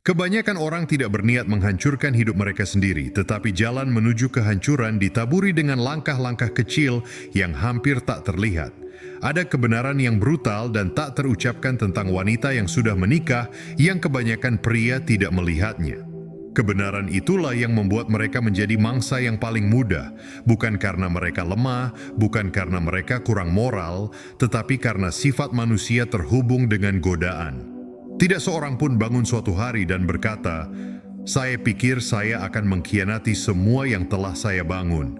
Kebanyakan orang tidak berniat menghancurkan hidup mereka sendiri, tetapi jalan menuju kehancuran ditaburi dengan langkah-langkah kecil yang hampir tak terlihat. Ada kebenaran yang brutal dan tak terucapkan tentang wanita yang sudah menikah yang kebanyakan pria tidak melihatnya. Kebenaran itulah yang membuat mereka menjadi mangsa yang paling mudah, bukan karena mereka lemah, bukan karena mereka kurang moral, tetapi karena sifat manusia terhubung dengan godaan. Tidak seorang pun bangun suatu hari dan berkata, "Saya pikir saya akan mengkhianati semua yang telah saya bangun."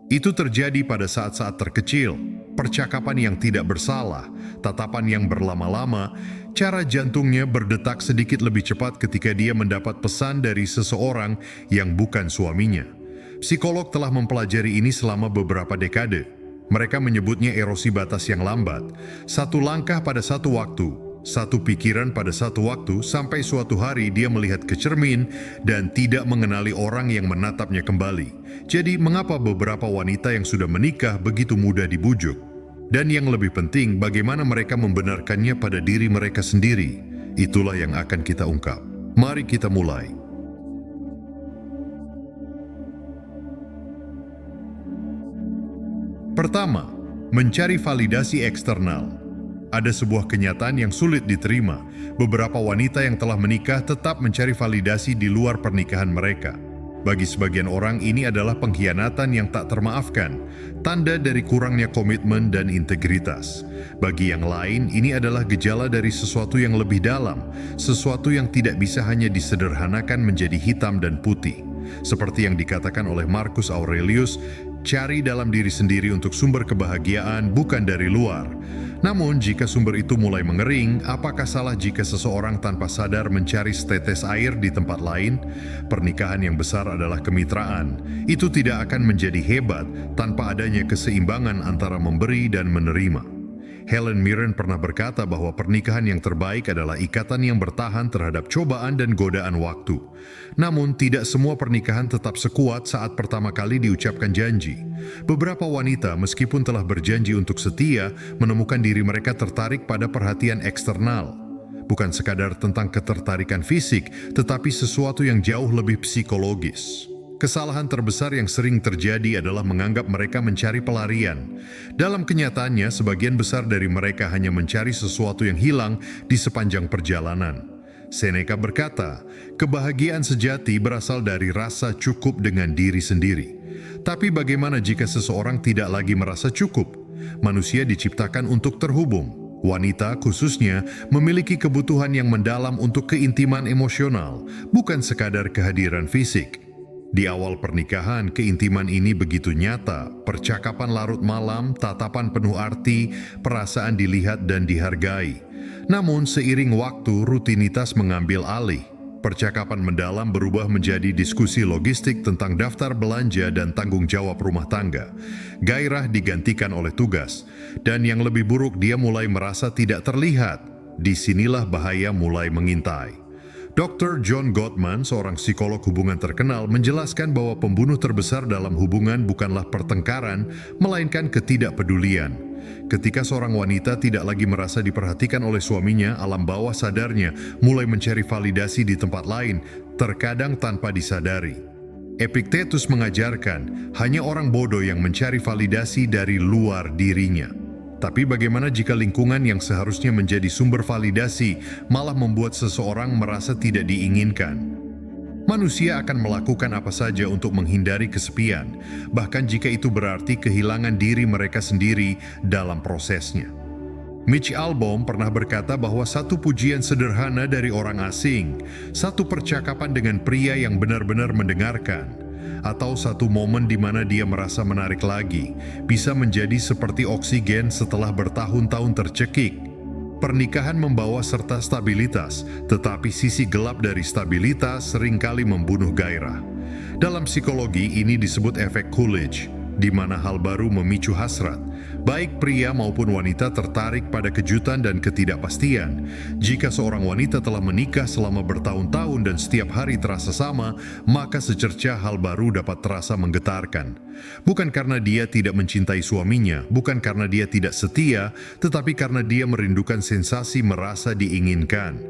Itu terjadi pada saat-saat terkecil, percakapan yang tidak bersalah, tatapan yang berlama-lama, cara jantungnya berdetak sedikit lebih cepat ketika dia mendapat pesan dari seseorang yang bukan suaminya. Psikolog telah mempelajari ini selama beberapa dekade. Mereka menyebutnya erosi batas yang lambat, satu langkah pada satu waktu. Satu pikiran pada satu waktu sampai suatu hari dia melihat ke cermin dan tidak mengenali orang yang menatapnya kembali. Jadi mengapa beberapa wanita yang sudah menikah begitu mudah dibujuk? Dan yang lebih penting, bagaimana mereka membenarkannya pada diri mereka sendiri? Itulah yang akan kita ungkap. Mari kita mulai. Pertama, mencari validasi eksternal. Ada sebuah kenyataan yang sulit diterima. Beberapa wanita yang telah menikah tetap mencari validasi di luar pernikahan mereka. Bagi sebagian orang ini adalah pengkhianatan yang tak termaafkan, tanda dari kurangnya komitmen dan integritas. Bagi yang lain, ini adalah gejala dari sesuatu yang lebih dalam, sesuatu yang tidak bisa hanya disederhanakan menjadi hitam dan putih. Seperti yang dikatakan oleh Marcus Aurelius, cari dalam diri sendiri untuk sumber kebahagiaan, bukan dari luar. Namun, jika sumber itu mulai mengering, apakah salah jika seseorang tanpa sadar mencari setetes air di tempat lain? Pernikahan yang besar adalah kemitraan. Itu tidak akan menjadi hebat tanpa adanya keseimbangan antara memberi dan menerima. Helen Mirren pernah berkata bahwa pernikahan yang terbaik adalah ikatan yang bertahan terhadap cobaan dan godaan waktu. Namun, tidak semua pernikahan tetap sekuat saat pertama kali diucapkan janji. Beberapa wanita, meskipun telah berjanji untuk setia, menemukan diri mereka tertarik pada perhatian eksternal. Bukan sekadar tentang ketertarikan fisik, tetapi sesuatu yang jauh lebih psikologis. Kesalahan terbesar yang sering terjadi adalah menganggap mereka mencari pelarian. Dalam kenyataannya, sebagian besar dari mereka hanya mencari sesuatu yang hilang di sepanjang perjalanan. Seneca berkata, kebahagiaan sejati berasal dari rasa cukup dengan diri sendiri. Tapi bagaimana jika seseorang tidak lagi merasa cukup? Manusia diciptakan untuk terhubung. Wanita khususnya memiliki kebutuhan yang mendalam untuk keintiman emosional, bukan sekadar kehadiran fisik. Di awal pernikahan, keintiman ini begitu nyata, percakapan larut malam, tatapan penuh arti, perasaan dilihat dan dihargai. Namun seiring waktu, rutinitas mengambil alih. Percakapan mendalam berubah menjadi diskusi logistik tentang daftar belanja dan tanggung jawab rumah tangga. Gairah digantikan oleh tugas, dan yang lebih buruk dia mulai merasa tidak terlihat. Disinilah bahaya mulai mengintai. Dr. John Gottman, seorang psikolog hubungan terkenal, menjelaskan bahwa pembunuh terbesar dalam hubungan bukanlah pertengkaran, melainkan ketidakpedulian. Ketika seorang wanita tidak lagi merasa diperhatikan oleh suaminya, alam bawah sadarnya mulai mencari validasi di tempat lain, terkadang tanpa disadari. Epictetus mengajarkan, hanya orang bodoh yang mencari validasi dari luar dirinya. Tapi bagaimana jika lingkungan yang seharusnya menjadi sumber validasi malah membuat seseorang merasa tidak diinginkan? Manusia akan melakukan apa saja untuk menghindari kesepian, bahkan jika itu berarti kehilangan diri mereka sendiri dalam prosesnya. Mitch Albom pernah berkata bahwa satu pujian sederhana dari orang asing, satu percakapan dengan pria yang benar-benar mendengarkan, atau satu momen di mana dia merasa menarik lagi, bisa menjadi seperti oksigen setelah bertahun-tahun tercekik. Pernikahan membawa serta stabilitas, tetapi sisi gelap dari stabilitas seringkali membunuh gairah. Dalam psikologi ini disebut efek Coolidge, di mana hal baru memicu hasrat. Baik pria maupun wanita tertarik pada kejutan dan ketidakpastian. Jika seorang wanita telah menikah selama bertahun-tahun dan setiap hari terasa sama, maka secerca hal baru dapat terasa menggetarkan. Bukan karena dia tidak mencintai suaminya, bukan karena dia tidak setia, tetapi karena dia merindukan sensasi merasa diinginkan.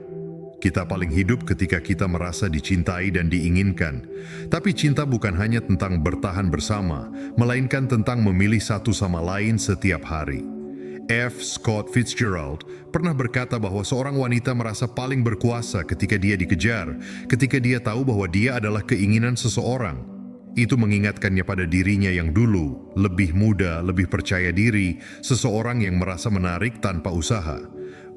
Kita paling hidup ketika kita merasa dicintai dan diinginkan. Tapi cinta bukan hanya tentang bertahan bersama, melainkan tentang memilih satu sama lain setiap hari. F. Scott Fitzgerald pernah berkata bahwa seorang wanita merasa paling berkuasa ketika dia dikejar, ketika dia tahu bahwa dia adalah keinginan seseorang. Itu mengingatkannya pada dirinya yang dulu, lebih muda, lebih percaya diri, seseorang yang merasa menarik tanpa usaha.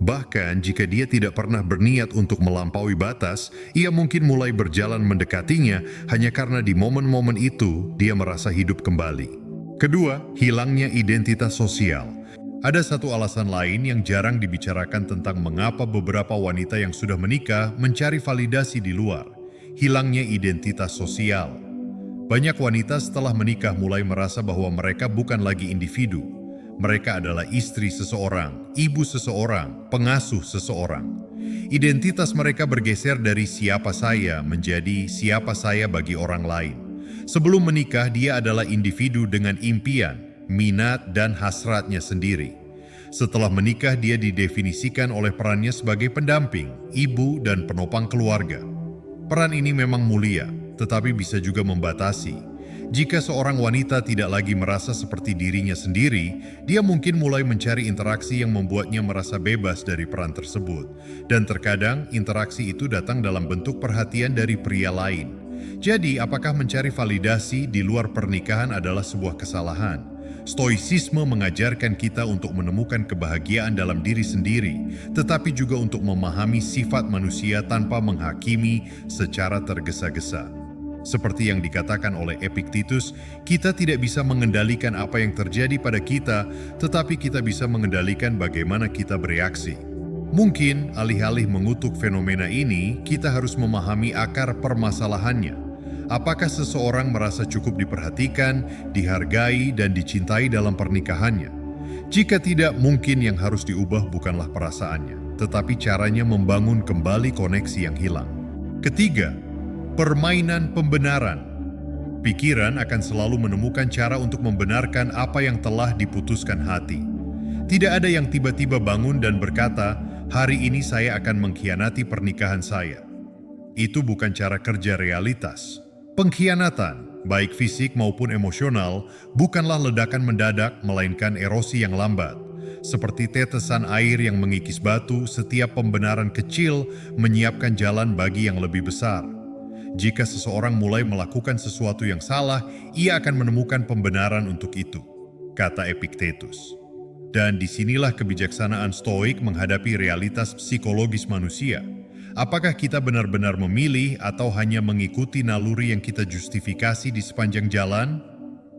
Bahkan jika dia tidak pernah berniat untuk melampaui batas, ia mungkin mulai berjalan mendekatinya hanya karena di momen-momen itu dia merasa hidup kembali. Kedua, hilangnya identitas sosial. Ada satu alasan lain yang jarang dibicarakan tentang mengapa beberapa wanita yang sudah menikah mencari validasi di luar. Hilangnya identitas sosial. Banyak wanita setelah menikah mulai merasa bahwa mereka bukan lagi individu. Mereka adalah istri seseorang, ibu seseorang, pengasuh seseorang. Identitas mereka bergeser dari siapa saya menjadi siapa saya bagi orang lain. Sebelum menikah, dia adalah individu dengan impian, minat, dan hasratnya sendiri. Setelah menikah, dia didefinisikan oleh perannya sebagai pendamping, ibu, dan penopang keluarga. Peran ini memang mulia, tetapi bisa juga membatasi. Jika seorang wanita tidak lagi merasa seperti dirinya sendiri, dia mungkin mulai mencari interaksi yang membuatnya merasa bebas dari peran tersebut. Dan terkadang interaksi itu datang dalam bentuk perhatian dari pria lain. Jadi, apakah mencari validasi di luar pernikahan adalah sebuah kesalahan? Stoicisme mengajarkan kita untuk menemukan kebahagiaan dalam diri sendiri, tetapi juga untuk memahami sifat manusia tanpa menghakimi secara tergesa-gesa. Seperti yang dikatakan oleh Epictetus, kita tidak bisa mengendalikan apa yang terjadi pada kita, tetapi kita bisa mengendalikan bagaimana kita bereaksi. Mungkin, alih-alih mengutuk fenomena ini, kita harus memahami akar permasalahannya. Apakah seseorang merasa cukup diperhatikan, dihargai, dan dicintai dalam pernikahannya? Jika tidak, mungkin yang harus diubah bukanlah perasaannya, tetapi caranya membangun kembali koneksi yang hilang. Ketiga, permainan pembenaran. Pikiran akan selalu menemukan cara untuk membenarkan apa yang telah diputuskan hati. Tidak ada yang tiba-tiba bangun dan berkata, "Hari ini saya akan mengkhianati pernikahan saya." Itu bukan cara kerja realitas. Pengkhianatan, baik fisik maupun emosional, bukanlah ledakan mendadak, melainkan erosi yang lambat. Seperti tetesan air yang mengikis batu, setiap pembenaran kecil menyiapkan jalan bagi yang lebih besar. Jika seseorang mulai melakukan sesuatu yang salah, ia akan menemukan pembenaran untuk itu, kata Epictetus. Dan disinilah kebijaksanaan Stoik menghadapi realitas psikologis manusia. Apakah kita benar-benar memilih atau hanya mengikuti naluri yang kita justifikasi di sepanjang jalan?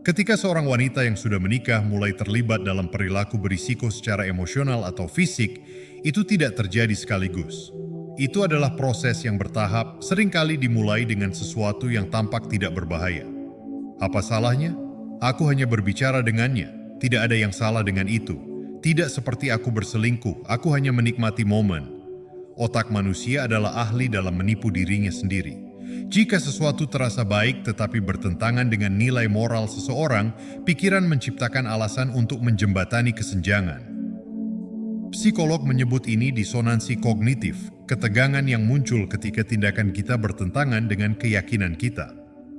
Ketika seorang wanita yang sudah menikah mulai terlibat dalam perilaku berisiko secara emosional atau fisik, itu tidak terjadi sekaligus. Itu adalah proses yang bertahap, seringkali dimulai dengan sesuatu yang tampak tidak berbahaya. Apa salahnya? Aku hanya berbicara dengannya. Tidak ada yang salah dengan itu. Tidak seperti aku berselingkuh, aku hanya menikmati momen. Otak manusia adalah ahli dalam menipu dirinya sendiri. Jika sesuatu terasa baik tetapi bertentangan dengan nilai moral seseorang, pikiran menciptakan alasan untuk menjembatani kesenjangan. Psikolog menyebut ini disonansi kognitif, ketegangan yang muncul ketika tindakan kita bertentangan dengan keyakinan kita.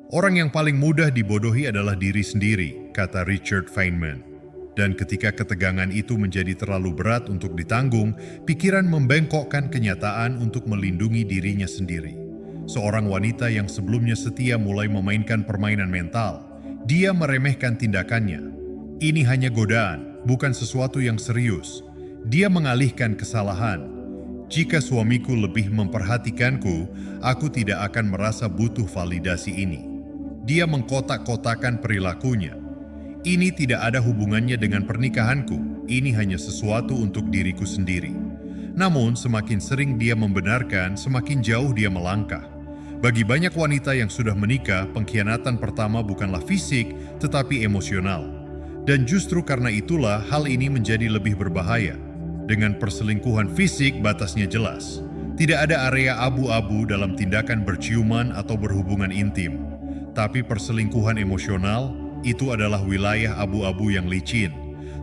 Orang yang paling mudah dibodohi adalah diri sendiri, kata Richard Feynman. Dan ketika ketegangan itu menjadi terlalu berat untuk ditanggung, pikiran membengkokkan kenyataan untuk melindungi dirinya sendiri. Seorang wanita yang sebelumnya setia mulai memainkan permainan mental. Dia meremehkan tindakannya. Ini hanya godaan, bukan sesuatu yang serius. Dia mengalihkan kesalahan. Jika suamiku lebih memperhatikanku, aku tidak akan merasa butuh validasi ini. Dia mengkotak-kotakan perilakunya. Ini tidak ada hubungannya dengan pernikahanku. Ini hanya sesuatu untuk diriku sendiri. Namun, semakin sering dia membenarkan, semakin jauh dia melangkah. Bagi banyak wanita yang sudah menikah, pengkhianatan pertama bukanlah fisik, tetapi emosional. Dan justru karena itulah hal ini menjadi lebih berbahaya. Dengan perselingkuhan fisik, batasnya jelas. Tidak ada area abu-abu dalam tindakan berciuman atau berhubungan intim. Tapi perselingkuhan emosional, itu adalah wilayah abu-abu yang licin.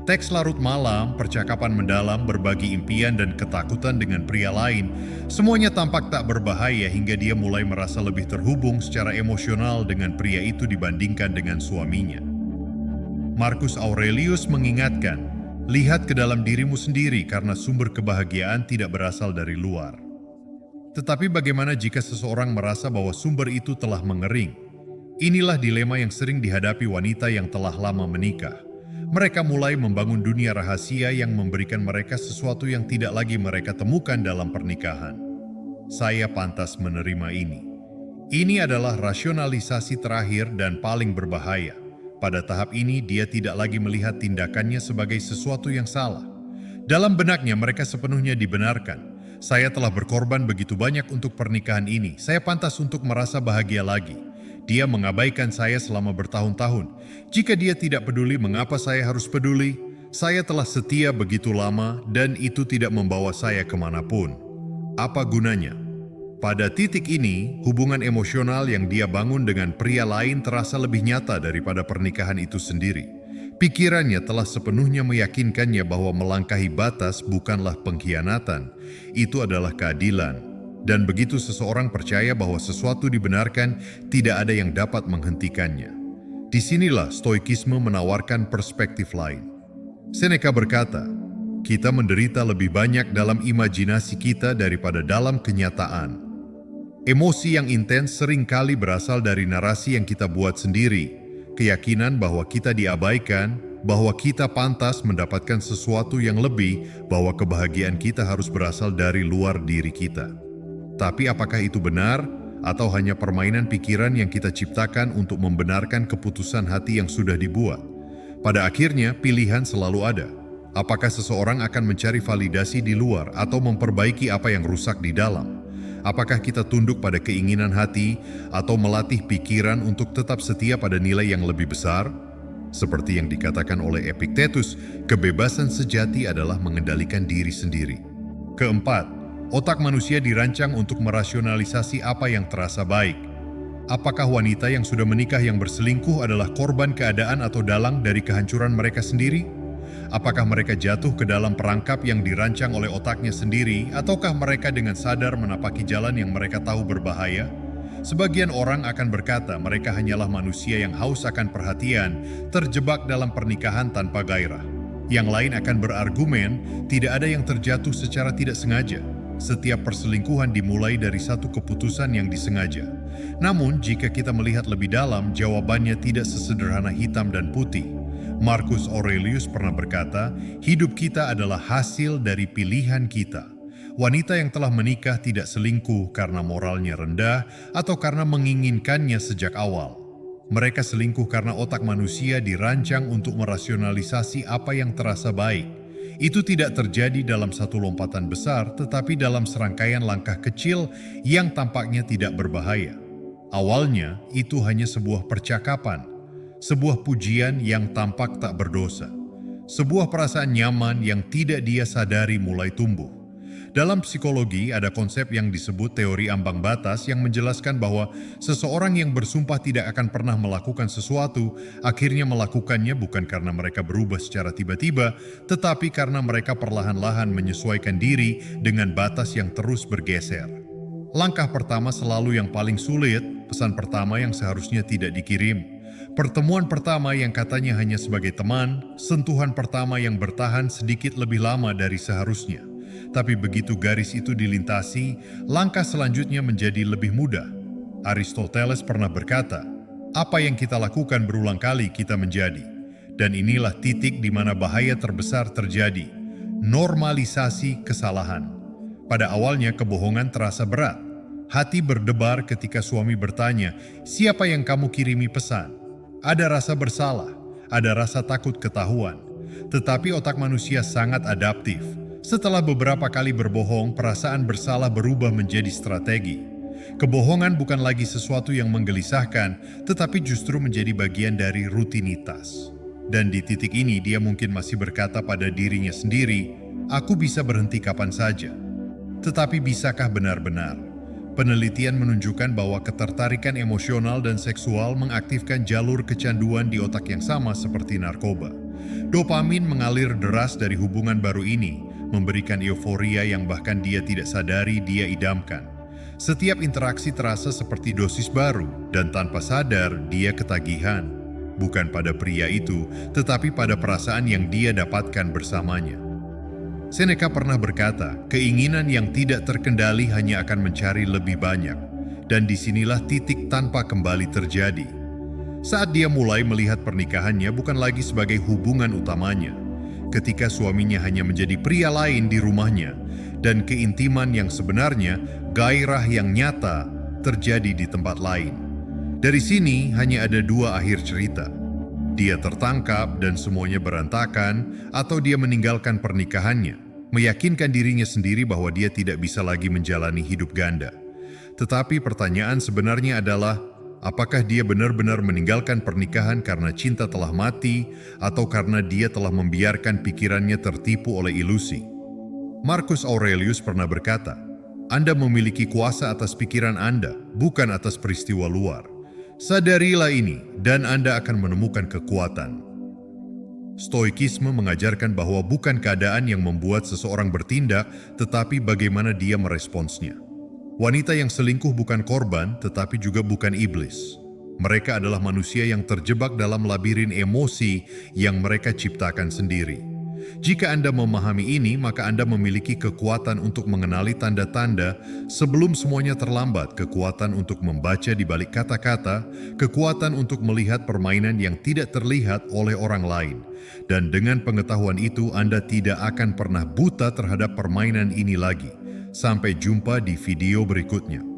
Teks larut malam, percakapan mendalam, berbagi impian dan ketakutan dengan pria lain, semuanya tampak tak berbahaya hingga dia mulai merasa lebih terhubung secara emosional dengan pria itu dibandingkan dengan suaminya. Marcus Aurelius mengingatkan, lihat ke dalam dirimu sendiri karena sumber kebahagiaan tidak berasal dari luar. Tetapi bagaimana jika seseorang merasa bahwa sumber itu telah mengering? Inilah dilema yang sering dihadapi wanita yang telah lama menikah. Mereka mulai membangun dunia rahasia yang memberikan mereka sesuatu yang tidak lagi mereka temukan dalam pernikahan. Saya pantas menerima ini. Ini adalah rasionalisasi terakhir dan paling berbahaya. Pada tahap ini, dia tidak lagi melihat tindakannya sebagai sesuatu yang salah. Dalam benaknya, mereka sepenuhnya dibenarkan. Saya telah berkorban begitu banyak untuk pernikahan ini. Saya pantas untuk merasa bahagia lagi. Dia mengabaikan saya selama bertahun-tahun. Jika dia tidak peduli, mengapa saya harus peduli? Saya telah setia begitu lama dan itu tidak membawa saya kemanapun. Apa gunanya? Pada titik ini, hubungan emosional yang dia bangun dengan pria lain terasa lebih nyata daripada pernikahan itu sendiri. Pikirannya telah sepenuhnya meyakinkannya bahwa melangkahi batas bukanlah pengkhianatan, itu adalah keadilan. Dan begitu seseorang percaya bahwa sesuatu dibenarkan, tidak ada yang dapat menghentikannya. Disinilah Stoikisme menawarkan perspektif lain. Seneca berkata, kita menderita lebih banyak dalam imajinasi kita daripada dalam kenyataan. Emosi yang intens seringkali berasal dari narasi yang kita buat sendiri, keyakinan bahwa kita diabaikan, bahwa kita pantas mendapatkan sesuatu yang lebih, bahwa kebahagiaan kita harus berasal dari luar diri kita. Tapi apakah itu benar, atau hanya permainan pikiran yang kita ciptakan untuk membenarkan keputusan hati yang sudah dibuat? Pada akhirnya, pilihan selalu ada. Apakah seseorang akan mencari validasi di luar atau memperbaiki apa yang rusak di dalam? Apakah kita tunduk pada keinginan hati atau melatih pikiran untuk tetap setia pada nilai yang lebih besar? Seperti yang dikatakan oleh Epictetus, kebebasan sejati adalah mengendalikan diri sendiri. Keempat, otak manusia dirancang untuk merasionalisasi apa yang terasa baik. Apakah wanita yang sudah menikah yang berselingkuh adalah korban keadaan atau dalang dari kehancuran mereka sendiri? Apakah mereka jatuh ke dalam perangkap yang dirancang oleh otaknya sendiri, ataukah mereka dengan sadar menapaki jalan yang mereka tahu berbahaya? Sebagian orang akan berkata mereka hanyalah manusia yang haus akan perhatian, terjebak dalam pernikahan tanpa gairah. Yang lain akan berargumen, tidak ada yang terjatuh secara tidak sengaja. Setiap perselingkuhan dimulai dari satu keputusan yang disengaja. Namun, jika kita melihat lebih dalam, jawabannya tidak sesederhana hitam dan putih. Marcus Aurelius pernah berkata, hidup kita adalah hasil dari pilihan kita. Wanita yang telah menikah tidak selingkuh karena moralnya rendah atau karena menginginkannya sejak awal. Mereka selingkuh karena otak manusia dirancang untuk merasionalisasi apa yang terasa baik. Itu tidak terjadi dalam satu lompatan besar, tetapi dalam serangkaian langkah kecil yang tampaknya tidak berbahaya. Awalnya, itu hanya sebuah percakapan, sebuah pujian yang tampak tak berdosa, sebuah perasaan nyaman yang tidak dia sadari mulai tumbuh. Dalam psikologi ada konsep yang disebut teori ambang batas yang menjelaskan bahwa seseorang yang bersumpah tidak akan pernah melakukan sesuatu, akhirnya melakukannya bukan karena mereka berubah secara tiba-tiba, tetapi karena mereka perlahan-lahan menyesuaikan diri dengan batas yang terus bergeser. Langkah pertama selalu yang paling sulit, pesan pertama yang seharusnya tidak dikirim. Pertemuan pertama yang katanya hanya sebagai teman, sentuhan pertama yang bertahan sedikit lebih lama dari seharusnya. Tapi begitu garis itu dilintasi, langkah selanjutnya menjadi lebih mudah. Aristoteles pernah berkata, apa yang kita lakukan berulang kali kita menjadi. Dan inilah titik di mana bahaya terbesar terjadi, normalisasi kesalahan. Pada awalnya kebohongan terasa berat. Hati berdebar ketika suami bertanya, siapa yang kamu kirimi pesan? Ada rasa bersalah, ada rasa takut ketahuan. Tetapi otak manusia sangat adaptif. Setelah beberapa kali berbohong, perasaan bersalah berubah menjadi strategi. Kebohongan bukan lagi sesuatu yang menggelisahkan, tetapi justru menjadi bagian dari rutinitas. Dan di titik ini dia mungkin masih berkata pada dirinya sendiri, aku bisa berhenti kapan saja. Tetapi bisakah benar-benar? Penelitian menunjukkan bahwa ketertarikan emosional dan seksual mengaktifkan jalur kecanduan di otak yang sama seperti narkoba. Dopamin mengalir deras dari hubungan baru ini, memberikan euforia yang bahkan dia tidak sadari dia idamkan. Setiap interaksi terasa seperti dosis baru, dan tanpa sadar dia ketagihan. Bukan pada pria itu, tetapi pada perasaan yang dia dapatkan bersamanya. Seneca pernah berkata, keinginan yang tidak terkendali hanya akan mencari lebih banyak, dan disinilah titik tanpa kembali terjadi. Saat dia mulai melihat pernikahannya bukan lagi sebagai hubungan utamanya, ketika suaminya hanya menjadi pria lain di rumahnya, dan keintiman yang sebenarnya, gairah yang nyata, terjadi di tempat lain. Dari sini hanya ada dua akhir cerita. Dia tertangkap dan semuanya berantakan, atau dia meninggalkan pernikahannya, meyakinkan dirinya sendiri bahwa dia tidak bisa lagi menjalani hidup ganda. Tetapi pertanyaan sebenarnya adalah, apakah dia benar-benar meninggalkan pernikahan karena cinta telah mati atau karena dia telah membiarkan pikirannya tertipu oleh ilusi? Marcus Aurelius pernah berkata, Anda memiliki kuasa atas pikiran Anda, bukan atas peristiwa luar. Sadarilah ini dan Anda akan menemukan kekuatan. Stoikisme mengajarkan bahwa bukan keadaan yang membuat seseorang bertindak, tetapi bagaimana dia meresponsnya. Wanita yang selingkuh bukan korban, tetapi juga bukan iblis. Mereka adalah manusia yang terjebak dalam labirin emosi yang mereka ciptakan sendiri. Jika Anda memahami ini, maka Anda memiliki kekuatan untuk mengenali tanda-tanda sebelum semuanya terlambat, kekuatan untuk membaca di balik kata-kata, kekuatan untuk melihat permainan yang tidak terlihat oleh orang lain. Dan dengan pengetahuan itu, Anda tidak akan pernah buta terhadap permainan ini lagi. Sampai jumpa di video berikutnya.